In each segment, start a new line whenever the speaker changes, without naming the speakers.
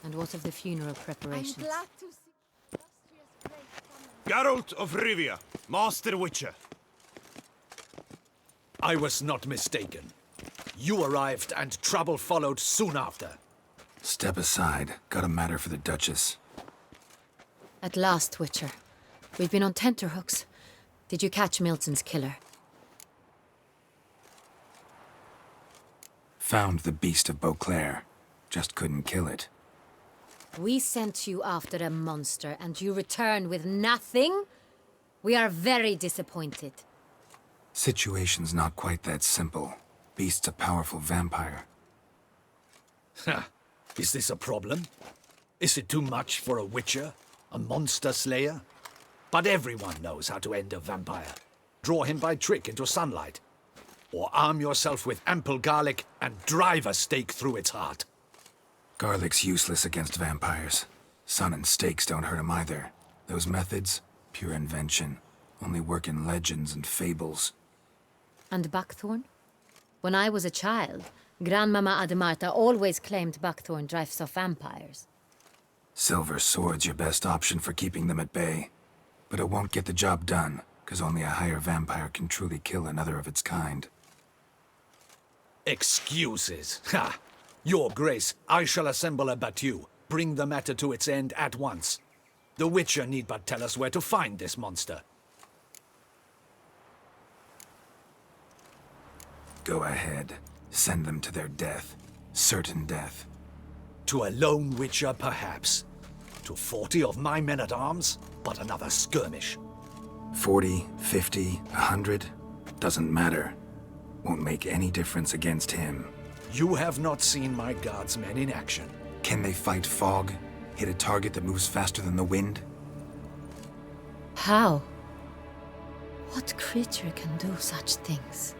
And what of the funeral preparations?
I'm glad to see illustrious great
Geralt of Rivia, Master Witcher.
I was not mistaken. You arrived and trouble followed soon after.
Step aside. Got a matter for the Duchess.
At last, Witcher. We've been on tenterhooks. Did you catch Milton's killer?
Found the beast of Beauclair. Just couldn't kill it.
We sent you after a monster, and you return with nothing? We are very disappointed.
Situation's not quite that simple. Beast's a powerful vampire.
Ha! Is this a problem? Is it too much for a witcher? A monster slayer? But everyone knows how to end a vampire. Draw him by trick into sunlight. Or arm yourself with ample garlic and drive a stake through its heart.
Garlic's useless against vampires. Sun and stakes don't hurt him either. Those methods, pure invention. Only work in legends and fables.
And buckthorn? When I was a child, Grandmama Ademarta always claimed buckthorn drives off vampires.
Silver sword's your best option for keeping them at bay. But it won't get the job done, because only a higher vampire can truly kill another of its kind.
Excuses. Ha! Your Grace, I shall assemble a battue. Bring the matter to its end at once. The Witcher need but tell us where to find this monster.
Go ahead. Send them to their death. Certain death.
To a lone Witcher, perhaps. To 40 of my men-at-arms, but another skirmish.
40, 50, 100? Doesn't matter. Won't make any difference against him.
You have not seen my guardsmen in action.
Can they fight fog? Hit a target that moves faster than the wind?
How? What creature can do such things?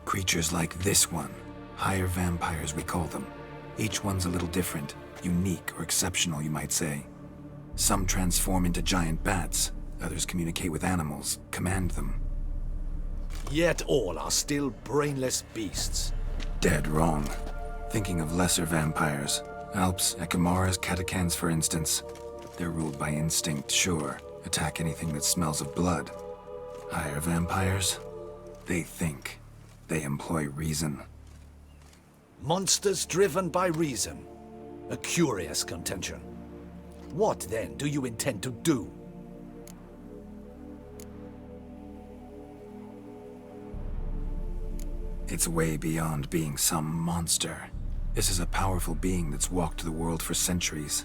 Creatures like this one. Higher vampires, we call them. Each one's a little different. Unique or exceptional, you might say. Some transform into giant bats. Others communicate with animals, command them.
Yet all are still brainless beasts.
Dead wrong. Thinking of lesser vampires. Alps, Ekamaras, Catacans, for instance. They're ruled by instinct, sure. Attack anything that smells of blood. Higher vampires? They think. They employ reason.
Monsters driven by reason. A curious contention. What, then, do you intend to do?
It's way beyond being some monster. This is a powerful being that's walked the world for centuries.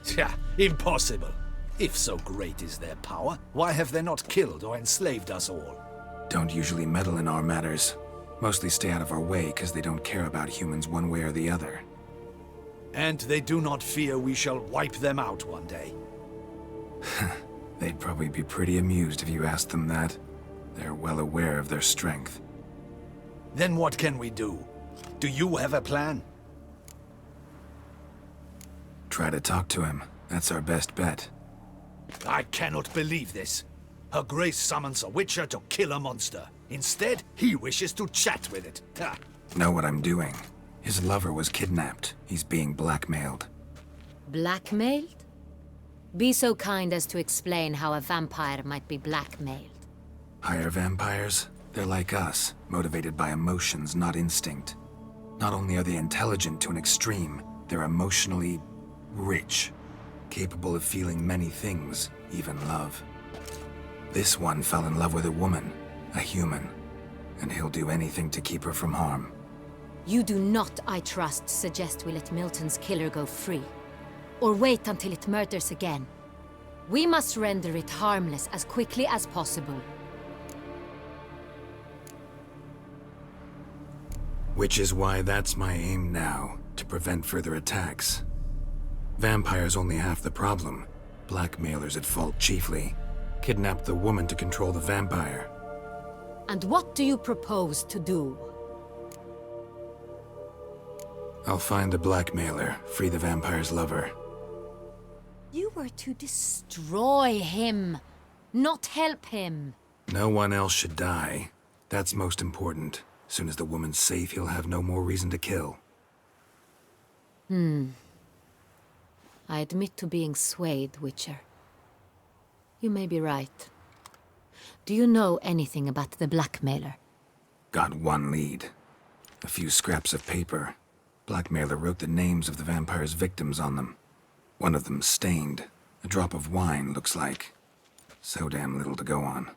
Tja, impossible. If so great is their power, why have they not killed or enslaved us all?
Don't usually meddle in our matters. Mostly stay out of our way because they don't care about humans one way or the other.
And they do not fear we shall wipe them out one day.
They'd probably be pretty amused if you asked them that. They're well aware of their strength.
Then what can we do? Do you have a plan?
Try to talk to him. That's our best bet.
I cannot believe this. Her Grace summons a Witcher to kill a monster. Instead, he wishes to chat with it. Ha!
Know what I'm doing. His lover was kidnapped. He's being blackmailed.
Blackmailed? Be so kind as to explain how a vampire might be blackmailed.
Higher vampires? They're like us, motivated by emotions, not instinct. Not only are they intelligent to an extreme, they're emotionally rich, capable of feeling many things, even love. This one fell in love with a woman, a human, and he'll do anything to keep her from harm.
You do not, I trust, suggest we let Milton's killer go free. Or wait until it murders again. We must render it harmless as quickly as possible.
Which is why that's my aim now, to prevent further attacks. Vampires only half the problem. Blackmailers at fault chiefly. Kidnapped the woman to control the vampire.
And what do you propose to do?
I'll find the blackmailer, free the vampire's lover.
You were to destroy him, not help him.
No one else should die. That's most important. Soon as the woman's safe, he'll have no more reason to kill.
I admit to being swayed, Witcher. You may be right. Do you know anything about the blackmailer?
Got one lead. A few scraps of paper. Blackmailer wrote the names of the vampire's victims on them. One of them stained. A drop of wine, looks like. So damn little to go on.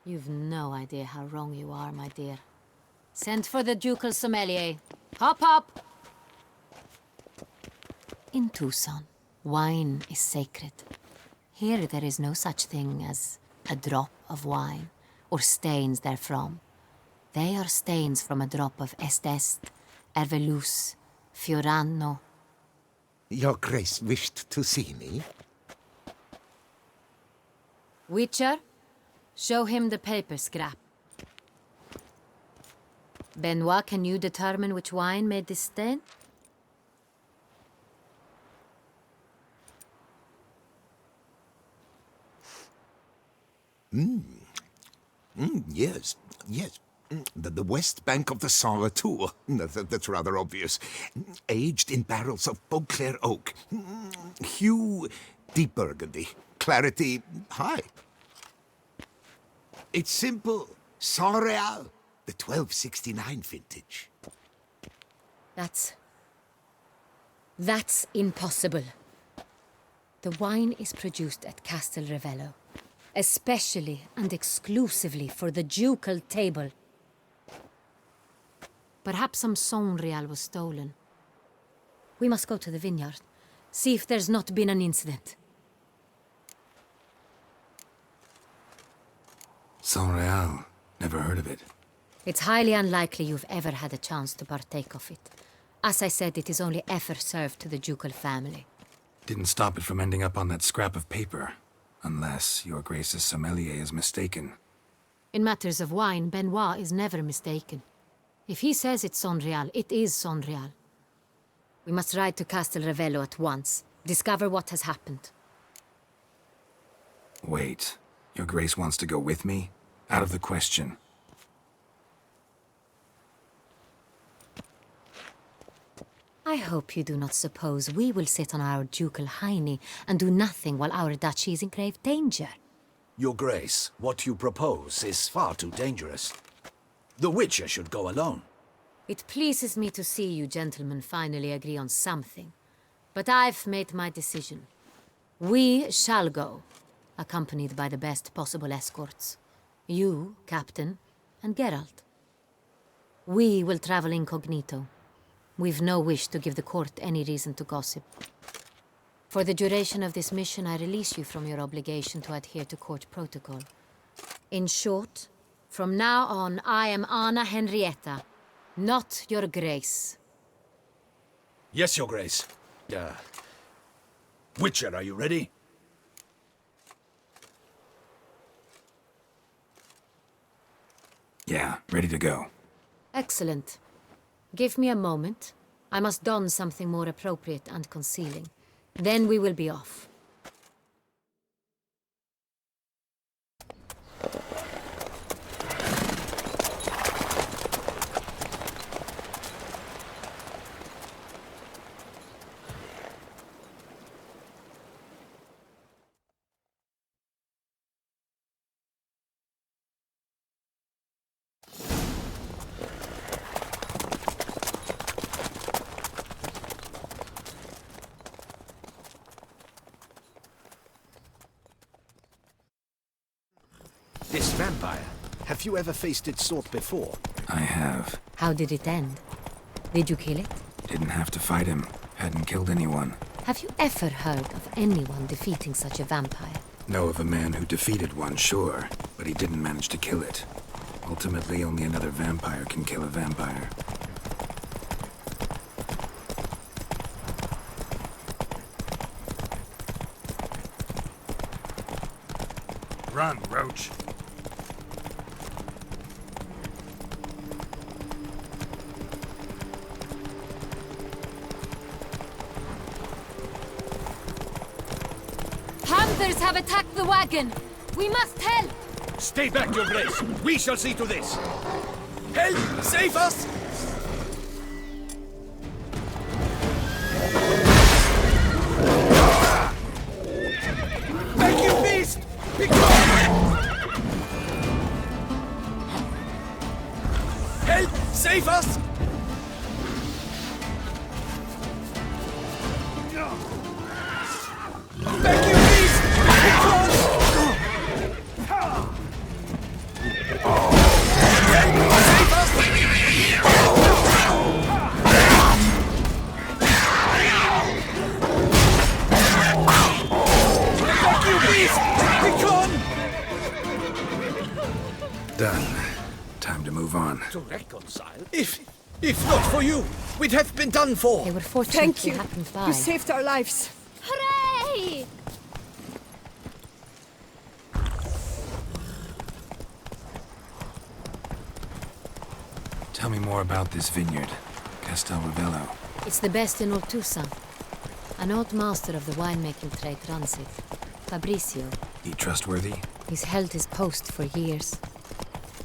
You've no idea how wrong you are, my dear. Send for the ducal sommelier. Hop, hop! In Tucson, wine is sacred. Here there is no such thing as a drop of wine, or stains therefrom. They are stains from a drop of Est, Ervelus, Fiorano.
Your Grace wished to see me?
Witcher, show him the paper scrap. Benoit, can you determine which wine made this stain?
Yes, yes. The west bank of the Saint Retour. That's rather obvious. Aged in barrels of Beauclair oak. Hue, deep burgundy. Clarity, high. It's simple. Saint Real, the 1269 vintage.
That's impossible. The wine is produced at Castel Ravello, especially and exclusively for the ducal table. Perhaps some Saint Real was stolen. We must go to the vineyard, see if there's not been an incident.
Saint Real. Never heard of it.
It's highly unlikely you've ever had a chance to partake of it. As I said, it is only ever served to the ducal family.
Didn't stop it from ending up on that scrap of paper. Unless your Grace's sommelier is mistaken.
In matters of wine, Benoit is never mistaken. If he says it's Saint Real, it is Saint Real. We must ride to Castel Ravello at once. Discover what has happened.
Wait. Your Grace wants to go with me? Out of the question.
I hope you do not suppose we will sit on our ducal hiney and do nothing while our duchy is in grave danger.
Your Grace, what you propose is far too dangerous. The Witcher should go alone.
It pleases me to see you gentlemen finally agree on something. But I've made my decision. We shall go, accompanied by the best possible escorts. You, Captain, and Geralt. We will travel incognito. We've no wish to give the court any reason to gossip. For the duration of this mission, I release you from your obligation to adhere to court protocol. In short, from now on, I am Anna Henrietta, not your Grace.
Yes, Your Grace. Witcher, are you ready?
Yeah, ready to go.
Excellent. Give me a moment. I must don something more appropriate and concealing. Then we will be off.
This vampire, have you ever faced its sort before?
I have.
How did it end? Did you kill it?
Didn't have to fight him. Hadn't killed anyone.
Have you ever heard of anyone defeating such a vampire?
Know of a man who defeated one, sure, but he didn't manage to kill it. Ultimately, only another vampire can kill a vampire.
Run, Roach.
Panthers have attacked the wagon! We must help!
Stay back, Your Grace. We shall see to this. Help! Save us! Thank you, beast! Help! Save us! Thank you, beast! Help! Save us! Thank you, beast! Begone!
Done. Time to move on.
To reconcile? If not for you, we'd have been done for.
They were fortunate
Thank
we
you.
happened by.
You saved our lives.
Hooray!
Tell me more about this vineyard, Castel Ravello.
It's the best in Oltusa. An old master of the winemaking trade runs it. Fabrizio.
He trustworthy?
He's held his post for years.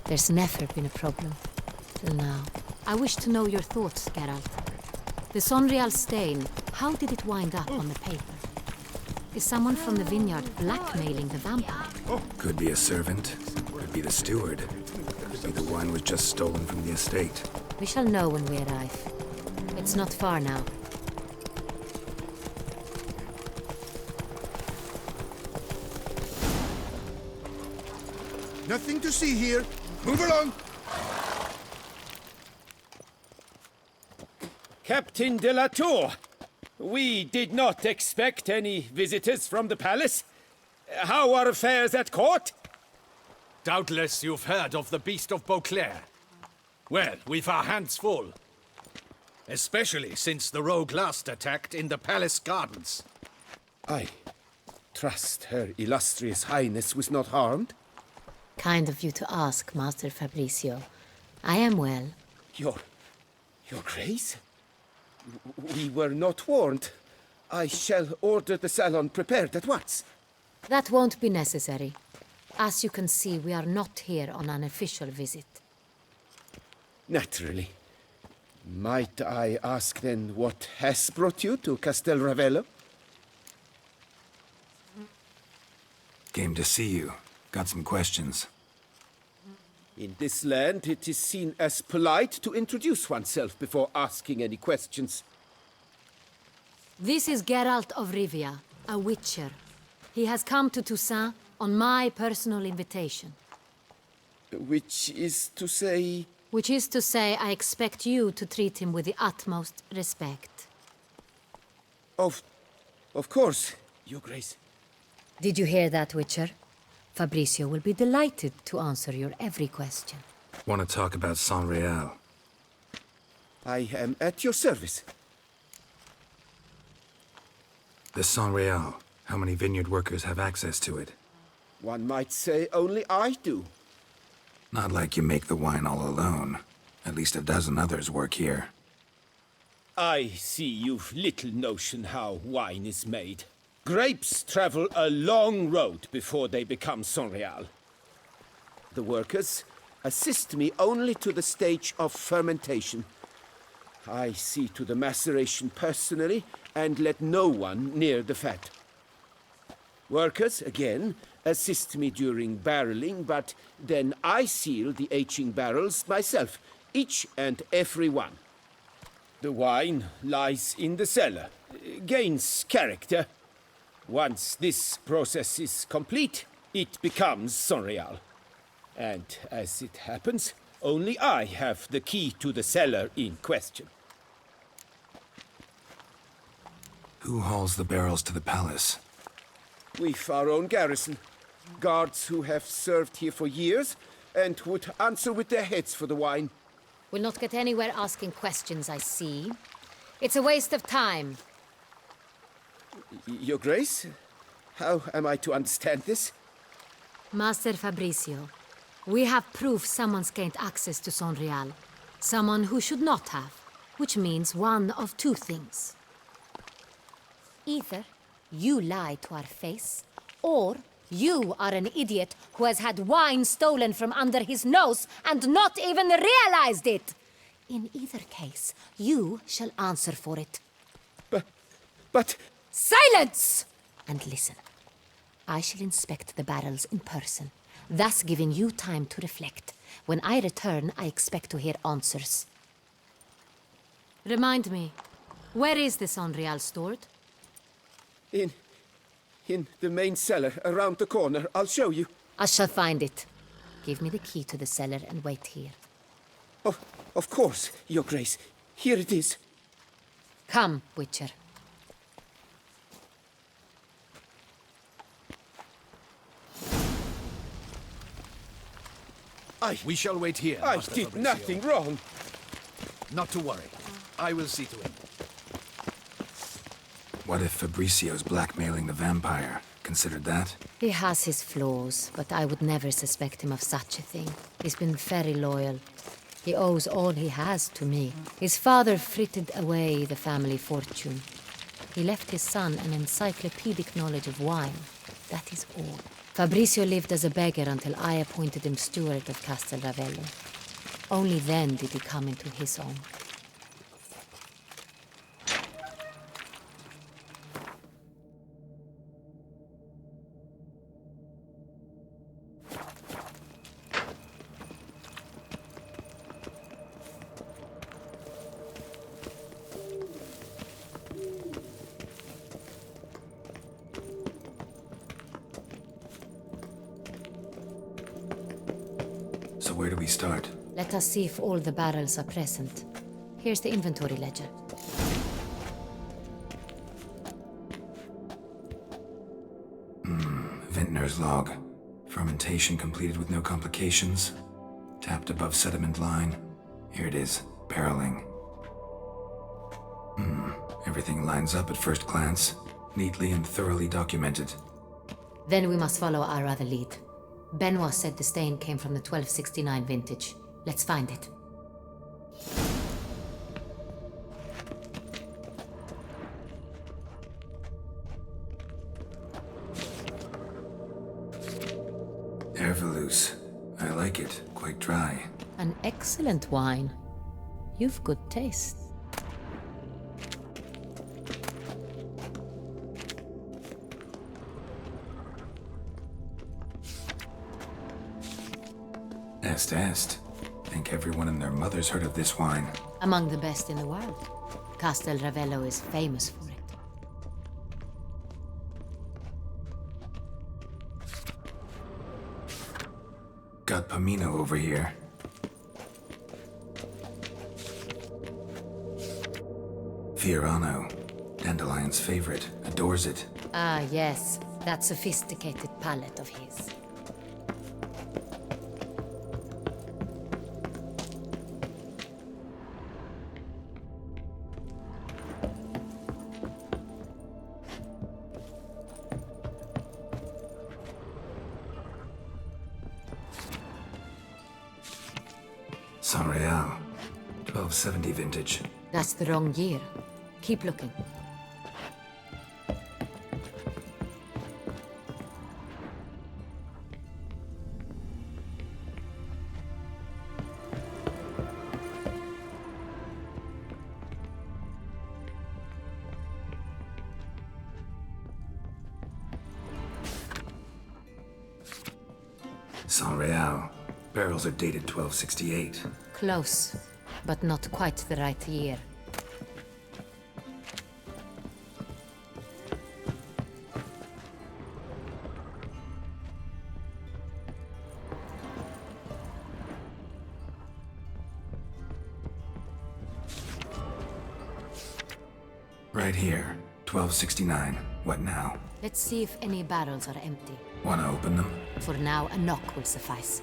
There's never been a problem. Till now. I wish to know your thoughts, Geralt. The Sonreal stain, how did it wind up on the paper? Is someone from the vineyard blackmailing the vampire?
Could be a servant, could be the steward, could be the wine was just stolen from the estate.
We shall know when we arrive. It's not far now.
Nothing to see here. Move along.
Captain de la Tour, we did not expect any visitors from the palace. How are affairs at court?
Doubtless you've heard of the Beast of Beauclair. Well, we've our hands full. Especially since the rogue last attacked in the palace gardens.
I trust Her Illustrious Highness was not harmed.
Kind of you to ask, Master Fabrizio. I am well.
Your Grace? We were not warned. I shall order the salon prepared at once.
That won't be necessary. As you can see, we are not here on an official visit.
Naturally. Might I ask then what has brought you to Castel Ravello?
Came to see you. Got some questions.
In this land, it is seen as polite to introduce oneself before asking any questions.
This is Geralt of Rivia, a witcher. He has come to Toussaint on my personal invitation.
Which is to say...
Which is to say, I expect you to treat him with the utmost respect.
Of course, Your Grace.
Did you hear that, Witcher? Fabrizio will be delighted to answer your every question.
Want to talk about Sonreal?
I am at your service.
The Sonreal. How many vineyard workers have access to it?
One might say only I do.
Not like you make the wine all alone. At least a dozen others work here.
I see you've little notion how wine is made. Grapes travel a long road before they become Sonreal. The workers assist me only to the stage of fermentation. I see to the maceration personally and let no one near the fat. Workers, again, assist me during barreling, but then I seal the aging barrels myself, each and every one. The wine lies in the cellar, gains character. Once this process is complete, it becomes Sonreal. And as it happens, only I have the key to the cellar in question.
Who hauls the barrels to the palace?
We've our own garrison. Guards who have served here for years and would answer with their heads for the wine.
We'll not get anywhere asking questions, I see. It's a waste of time.
Your Grace? How am I to understand this?
Master Fabrizio, we have proof someone's gained access to Sonreal. Someone who should not have. Which means one of two things. Either you lie to our face, or You are an idiot who has had wine stolen from under his nose and not even realized it. In either case, you shall answer for it.
But...
Silence! And listen. I shall inspect the barrels in person, thus giving you time to reflect. When I return, I expect to hear answers. Remind me, where is this Enreal stored?
In the main cellar, around the corner. I'll show you.
I shall find it. Give me the key to the cellar and wait here.
Oh, of course, Your Grace. Here it is.
Come, Witcher.
We shall wait here,
I
Master
did
Fabrizio.
nothing wrong.
Not to worry. I will see to him.
What if Fabricio's blackmailing the vampire? Considered that?
He has his flaws, but I would never suspect him of such a thing. He's been very loyal. He owes all he has to me. His father frittered away the family fortune. He left his son an encyclopedic knowledge of wine. That is all. Fabricio lived as a beggar until I appointed him steward of Castel Ravello. Only then did he come into his own.
So where do we start?
Let us see if all the barrels are present. Here's the inventory ledger.
Vintner's log. Fermentation completed with no complications. Tapped above sediment line. Here it is. Barreling. Everything lines up at first glance. Neatly and thoroughly documented.
Then we must follow our other lead. Benoit said the stain came from the 1269 vintage. Let's find it.
Herveloos. I like it. Quite dry.
An excellent wine. You've good taste.
Est. Think everyone and their mother's heard of this wine.
Among the best in the world. Castel Ravello is famous for it.
Got Pomino over here. Fiorano. Dandelion's favorite. Adores it.
Ah, yes. That sophisticated palate of his.
San Real. 1270 vintage.
That's the wrong year. Keep looking.
San Real. Barrels are dated 1268.
Close, but not quite the right year.
Right here. 1269. What now?
Let's see if any barrels are empty.
Wanna open them?
For now, a knock will suffice.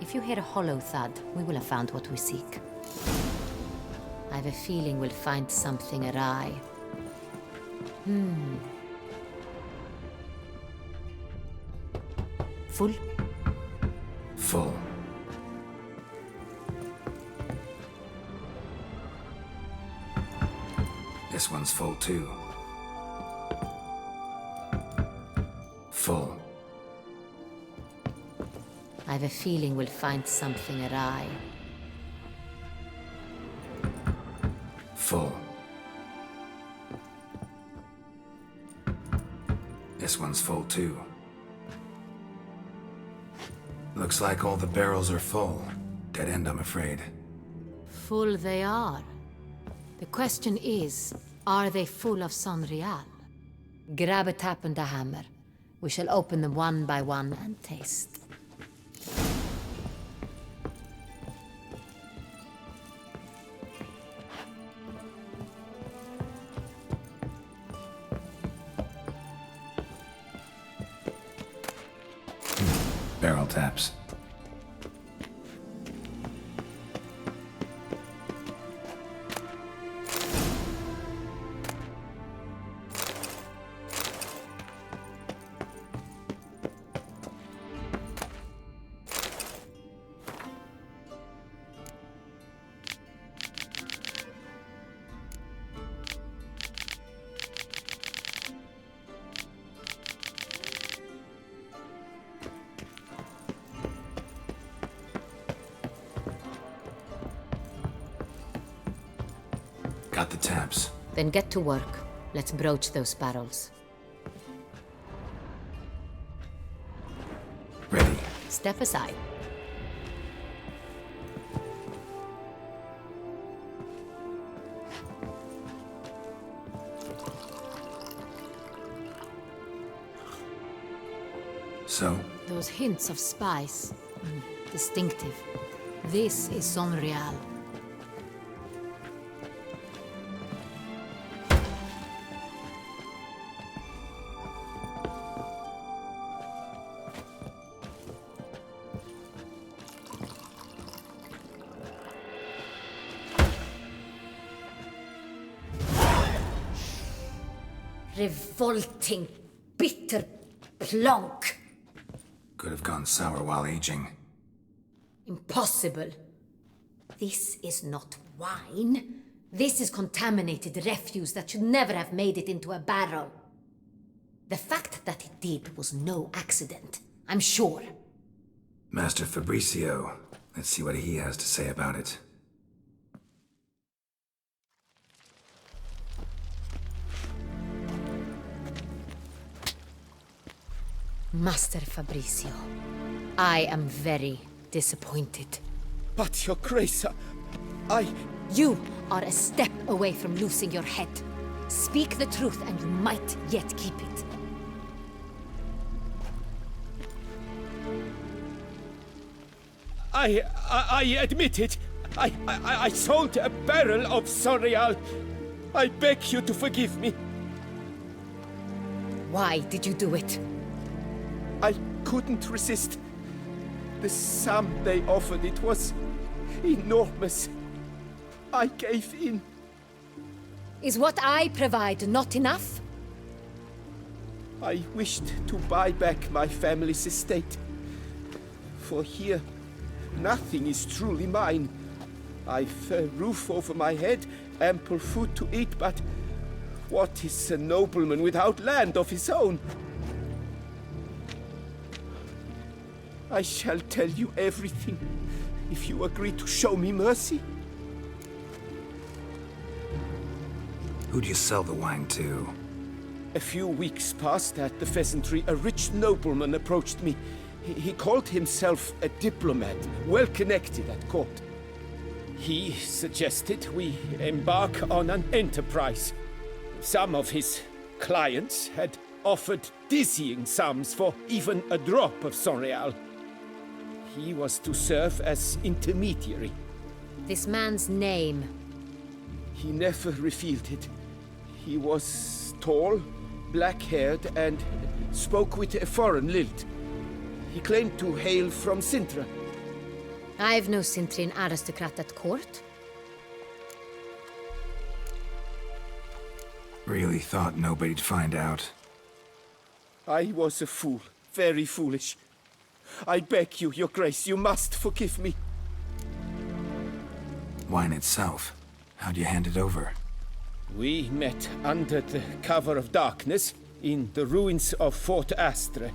If you hear a hollow thud, we will have found what we seek. I have a feeling we'll find something awry. Full?
Full. This one's full too. Full.
I've a feeling we'll find something awry.
Full. This one's full too. Looks like all the barrels are full. Dead end, I'm afraid.
Full they are. The question is, are they full of Sonreal? Grab a tap and a hammer. We shall open them one by one and taste.
Barrel taps. Got the taps.
Then get to work. Let's broach those barrels.
Ready.
Step aside.
So,
Those hints of spice. Distinctive. This is Sonreal. Revolting, bitter plonk.
could have gone sour while aging.
Impossible. This is not wine. This is contaminated refuse that should never have made it into a barrel. The fact that it did was no accident, I'm sure.
Master Fabricio. Let's see what he has to say about it.
Master Fabricio, I am very disappointed.
But, Your Grace, I...
You are a step away from losing your head. Speak the truth and you might yet keep it.
I admit it. I sold a barrel of Sonreal. I beg you to forgive me.
Why did you do it?
I couldn't resist. The sum they offered, it was enormous. I gave in.
Is what I provide not enough?
I wished to buy back my family's estate. For here, nothing is truly mine. I've a roof over my head, ample food to eat, but what is a nobleman without land of his own? I shall tell you everything, if you agree to show me mercy.
Who'd you sell the wine to?
A few weeks past at the pheasantry, a rich nobleman approached me. He called himself a diplomat, well connected at court. He suggested we embark on an enterprise. Some of his clients had offered dizzying sums for even a drop of Sonreal. He was to serve as intermediary.
This man's name.
He never revealed it. He was tall, black-haired, and spoke with a foreign lilt. He claimed to hail from Sintra.
I've no Cintrin aristocrat at court.
Really thought nobody'd find out.
I was a fool, very foolish. I beg you, Your Grace, you must forgive me.
Wine itself. How'd you hand it over?
We met under the cover of darkness in the ruins of Fort Astre.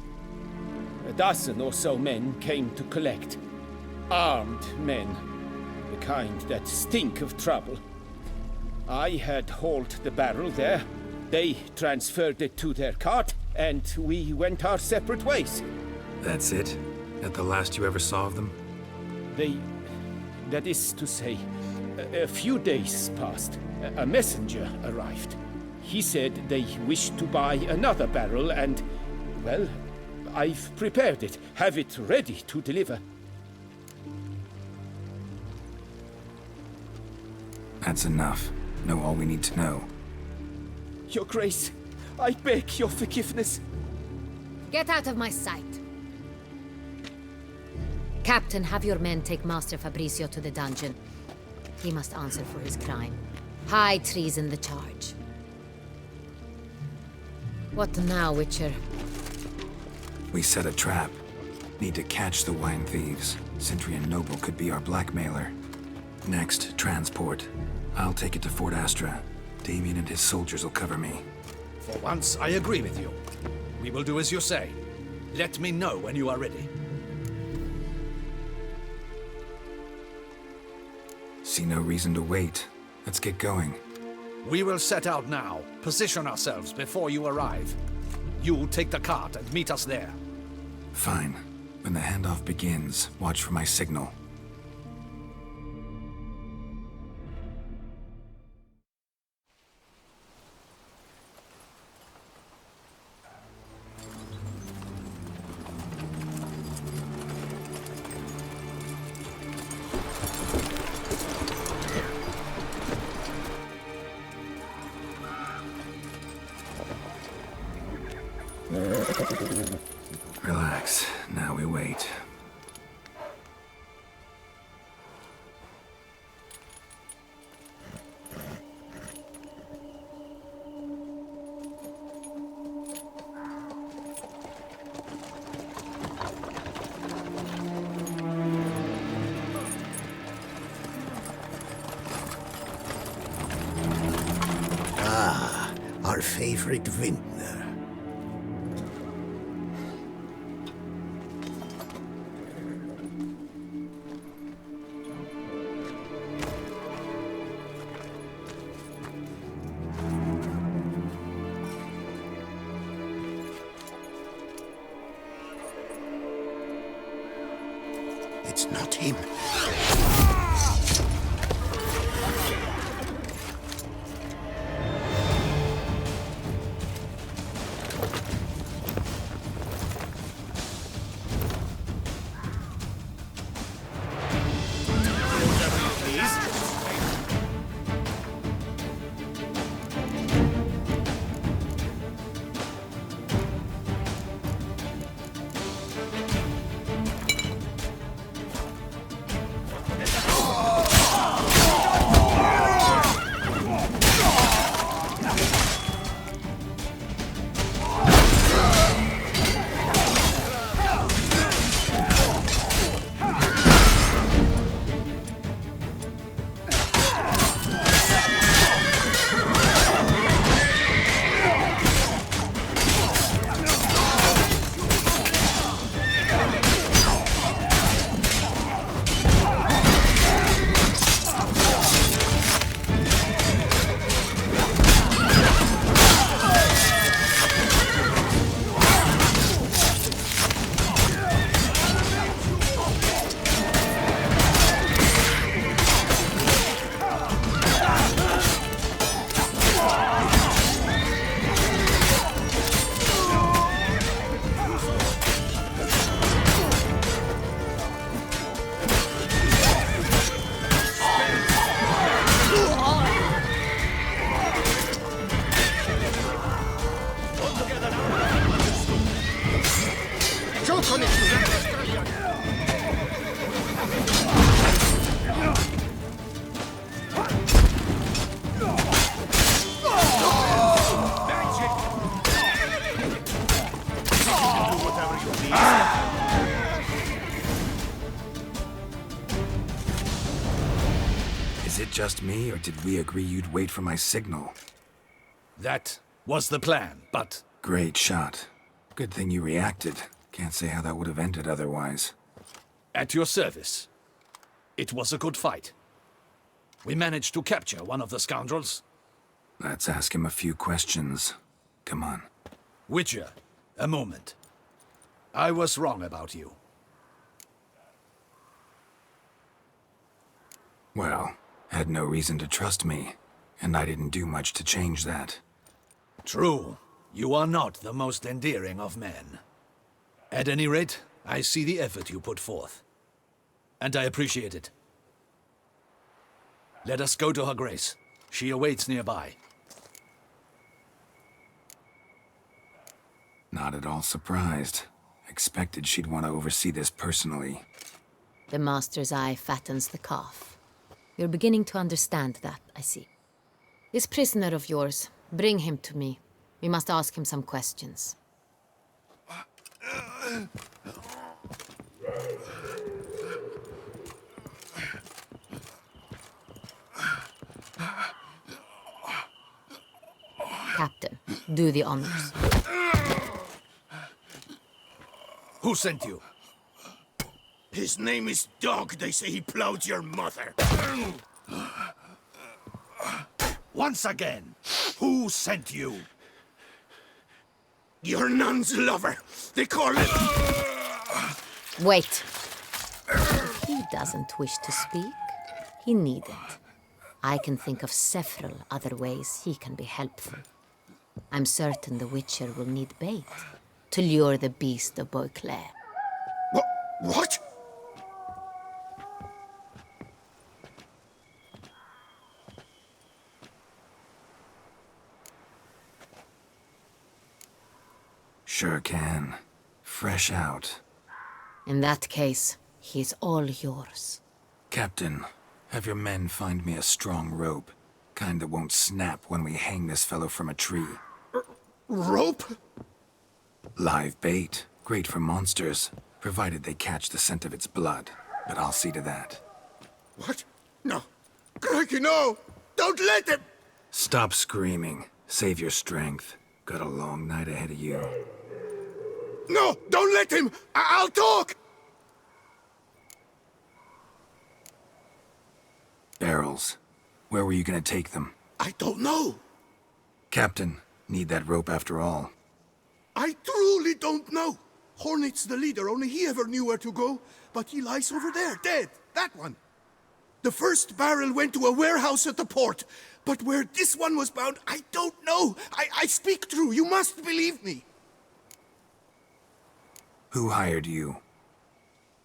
A dozen or so men came to collect. Armed men. The kind that stink of trouble. I had hauled the barrel there. They transferred it to their cart, and we went our separate ways.
That's it? At the last you ever saw of them?
That is to say, a few days passed. A messenger arrived. He said they wished to buy another barrel and, well, I've prepared it, have it ready to deliver.
That's enough. Know all we need to know.
Your Grace, I beg your forgiveness.
Get out of my sight. Captain, have your men take Master Fabrizio to the dungeon. He must answer for his crime. High treason the charge. What now, Witcher?
We set a trap. Need to catch the wine thieves. Sentry and Noble could be our blackmailer. Next, transport. I'll take it to Fort Astra. Damien and his soldiers will cover me.
For once, I agree with you. We will do as you say. Let me know when you are ready.
See no reason to wait. Let's get going.
We will set out now. Position ourselves before you arrive. You take the cart and meet us there.
Fine. When the handoff begins, watch for my signal. Relax. Now we wait.
Our favorite vintner. It's not him.
Is it just me, or did we agree you'd wait for my signal?
That was the plan, but
Great shot. Good thing you reacted. Can't say how that would have ended otherwise.
At your service. It was a good fight. We managed to capture one of the scoundrels.
Let's ask him a few questions. Come on.
Witcher, a moment. I was wrong about you.
Well, had no reason to trust me, and I didn't do much to change that.
True. You are not the most endearing of men. At any rate, I see the effort you put forth. And I appreciate it. Let us go to her grace. She awaits nearby.
Not at all surprised. Expected she'd want to oversee this personally.
The master's eye fattens the calf. You're beginning to understand that, I see. This prisoner of yours, bring him to me. We must ask him some questions. Captain, do the honors.
Who sent you?
His name is Dog. They say he plowed your mother.
Once again, who sent you?
Your nun's lover. They call him...
Wait. If he doesn't wish to speak, he needn't. I can think of several other ways he can be helpful. I'm certain the Witcher will need bait to lure the beast of Beauclair.
What?
Sure can. Fresh out.
In that case, he's all yours.
Captain, have your men find me a strong rope. Kind that won't snap when we hang this fellow from a tree.
Rope?
Live bait. Great for monsters, provided they catch the scent of its blood. But I'll see to that.
What? No. Crikey, no! Don't let him!
Stop screaming. Save your strength. Got a long night ahead of you.
No! Don't let him! I'll talk!
Barrels. Where were you gonna take them?
I don't know.
Captain, need that rope after all.
I truly don't know. Hornet's the leader, only he ever knew where to go. But he lies over there, dead. That one. The first barrel went to a warehouse at the port. But where this one was bound, I don't know. I speak true. You must believe me.
Who hired you?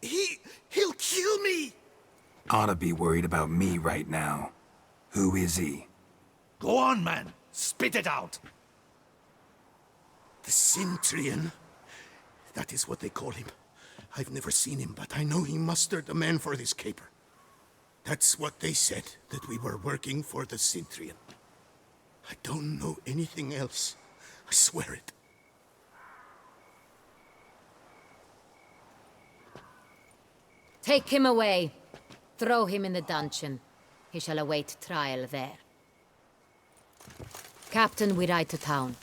He'll kill me.
Oughta be worried about me right now. Who is he?
Go on, man. Spit it out.
The Cintrian. That is what they call him. I've never seen him, but I know he mustered the men for this caper. That's what they said, that we were working for the Cintrian. I don't know anything else. I swear it.
Take him away. Throw him in the dungeon. He shall await trial there. Captain, we ride to town.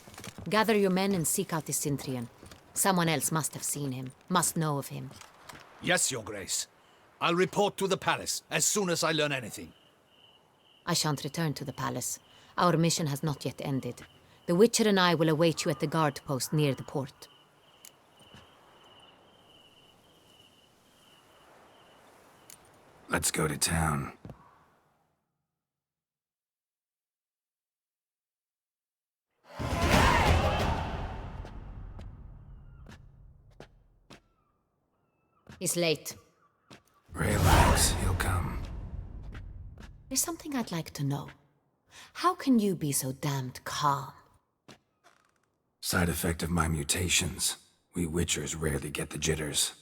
Gather your men and seek out the Cintrian. Someone else must have seen him, must know of him.
Yes, Your Grace. I'll report to the palace as soon as I learn anything.
I shan't return to the palace. Our mission has not yet ended. The Witcher and I will await you at the guard post near the port.
Let's go to town.
He's late.
Relax, he'll come.
There's something I'd like to know. How can you be so damned calm?
Side effect of my mutations. We Witchers rarely get the jitters.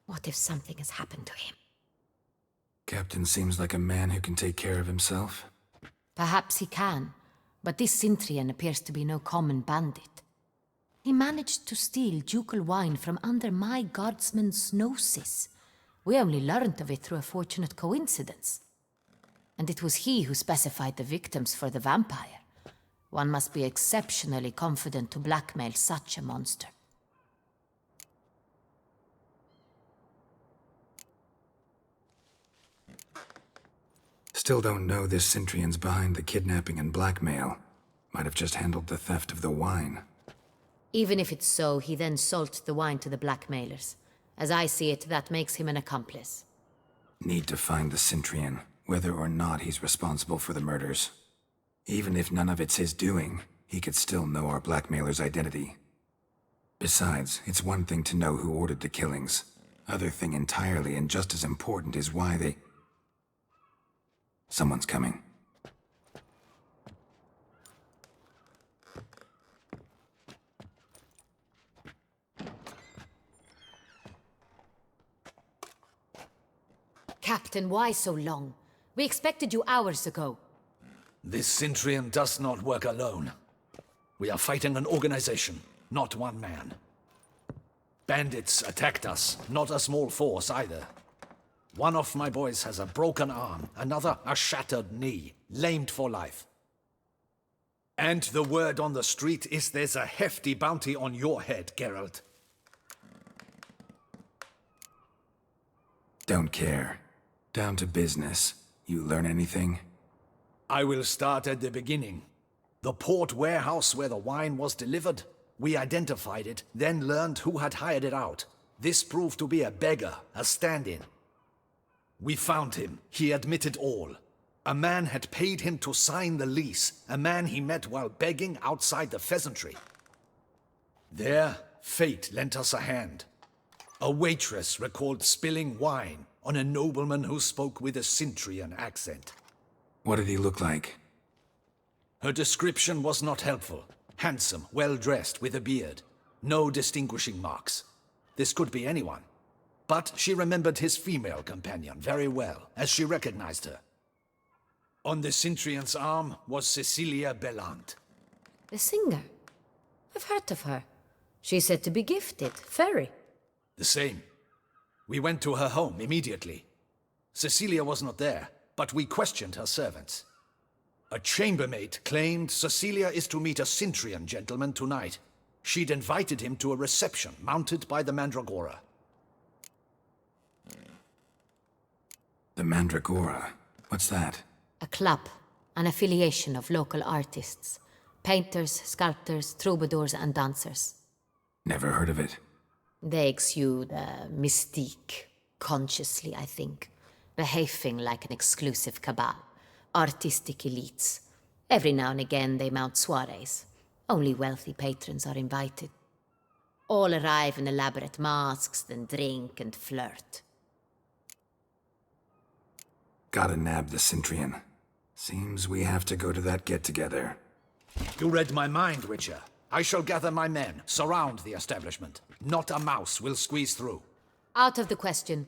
What if something has happened to him?
Captain seems like a man who can take care of himself.
Perhaps he can, but this Cintrian appears to be no common bandit. He managed to steal ducal wine from under my guardsman's noses. We only learned of it through a fortunate coincidence. And it was he who specified the victims for the vampire. One must be exceptionally confident to blackmail such a monster.
Still don't know this Centrion's behind the kidnapping and blackmail. Might have just handled the theft of the wine.
Even if it's so, he then sold the wine to the blackmailers. As I see it, that makes him an accomplice.
Need to find the Centrion, whether or not he's responsible for the murders. Even if none of it's his doing, he could still know our blackmailer's identity. Besides, it's one thing to know who ordered the killings. Other thing entirely, and just as important, is why they... Someone's coming.
Captain, why so long? We expected you hours ago.
This Centurion does not work alone. We are fighting an organization, not one man. Bandits attacked us, not a small force either. One of my boys has a broken arm, another a shattered knee, lamed for life. And the word on the street is there's a hefty bounty on your head, Geralt.
Don't care. Down to business. You learn anything?
I will start at the beginning. The port warehouse where the wine was delivered. We identified it, then learned who had hired it out. This proved to be a beggar, a stand-in. We found him. He admitted all. A man had paid him to sign the lease, a man he met while begging outside the pheasantry. There, fate lent us a hand. A waitress recalled spilling wine on a nobleman who spoke with a Cintrian accent.
What did he look like?
Her description was not helpful. Handsome, well-dressed, with a beard. No distinguishing marks. This could be anyone. But she remembered his female companion very well, as she recognized her. On the Cintrian's arm was Cecilia Bellant.
The singer? I've heard of her. She's said to be gifted, fairy.
The same. We went to her home immediately. Cecilia was not there, but we questioned her servants. A chambermaid claimed Cecilia is to meet a Cintrian gentleman tonight. She'd invited him to a reception mounted by the Mandragora.
The Mandragora? What's that?
A club, an affiliation of local artists. Painters, sculptors, troubadours and dancers.
Never heard of it.
They exude mystique, consciously, I think. Behaving like an exclusive cabal. Artistic elites. Every now and again they mount soirees. Only wealthy patrons are invited. All arrive in elaborate masks, then drink and flirt.
Gotta nab the Cintrian. Seems we have to go to that get-together.
You read my mind, Witcher. I shall gather my men, surround the establishment. Not a mouse will squeeze through.
Out of the question.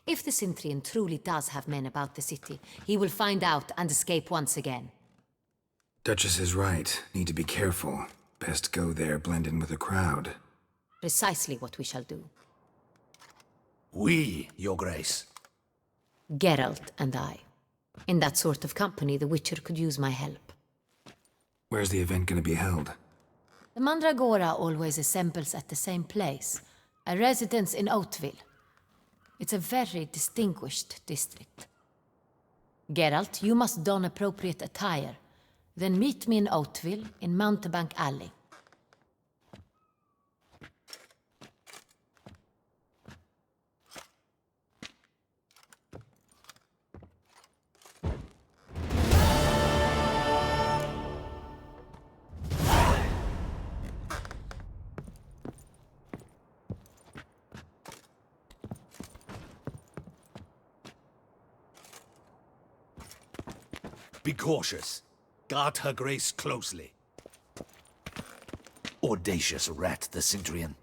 If the Cintrian truly does have men about the city, he will find out and escape once again.
Duchess is right. Need to be careful. Best go there, blend in with the crowd.
Precisely what we shall do.
We, Your Grace.
Geralt and I. In that sort of company, the Witcher could use my help.
Where's the event gonna be held?
The Mandragora always assembles at the same place, a residence in Oatville. It's a very distinguished district. Geralt, you must don appropriate attire. Then meet me in Oatville, in Mountebank Alley.
Be cautious. Guard her grace closely. Audacious rat, the Cintrian.